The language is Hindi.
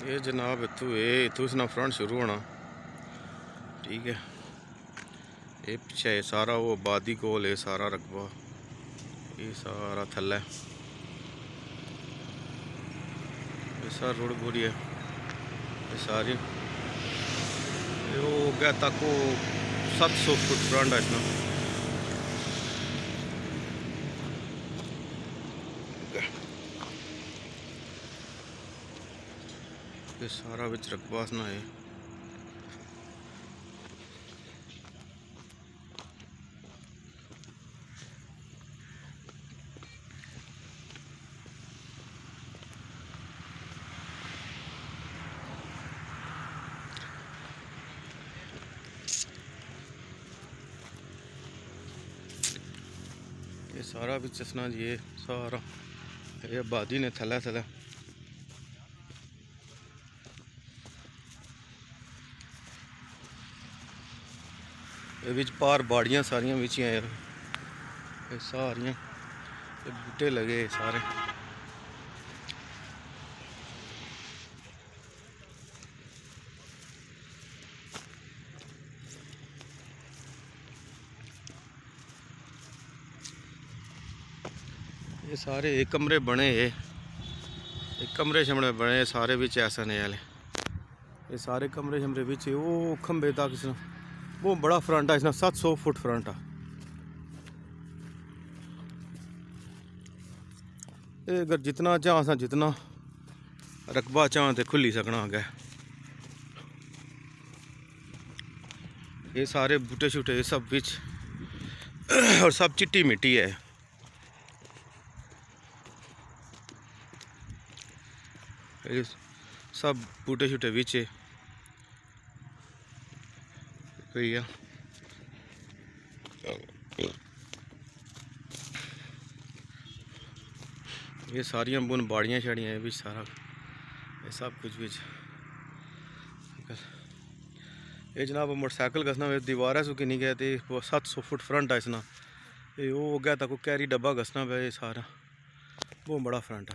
ये जनाब इतू इसना फ्रंट शुरू होना। ठीक है, ये पिछे सारा वो आबादी कोल है सारा रकबा, ये सारा थल्ले ये सारा रोड पूरी है, ये सारी वो गया तक वो 700 फुट फ्रंट है इसमें। ये सारा बिच रकबा ना है। ये सारा बिच चसना जी, ये सारा ये आबादी ने थल्ले थल्ले ये बिच पार बाड़ियां सारियां बिच यार, ये सारियां ये बूटे लगे सारे। ये सारे एक कमरे बने, एक कमरे शमरे बने सारे बिच ऐसा ने वाले, ये सारे कमरे शमरे बिच वो खंबे तक इसना वो बड़ा फ्रंट है, इसना 700 फुट फ्रंट है। ये अगर जितना चाह सा जितना रकबा चाह तो खुली सकना अगे। ये सारे बूटे शूटे सब बिच और सब चिट्टी मिट्टी है। ये सब बूटे शूटे बिच भैया, ये सारियां बुन बाड़ियां शाड़ियां भी सारा ये सब कुछ भी। ये जनाब मोटरसाइकिल घसना दीवार है सो कि नहीं गया तो 700 फुट फ्रंट है इसना। ये वो गया तक कैरी डब्बा घसना पे, ये सारा बहुत बड़ा फ्रंट है।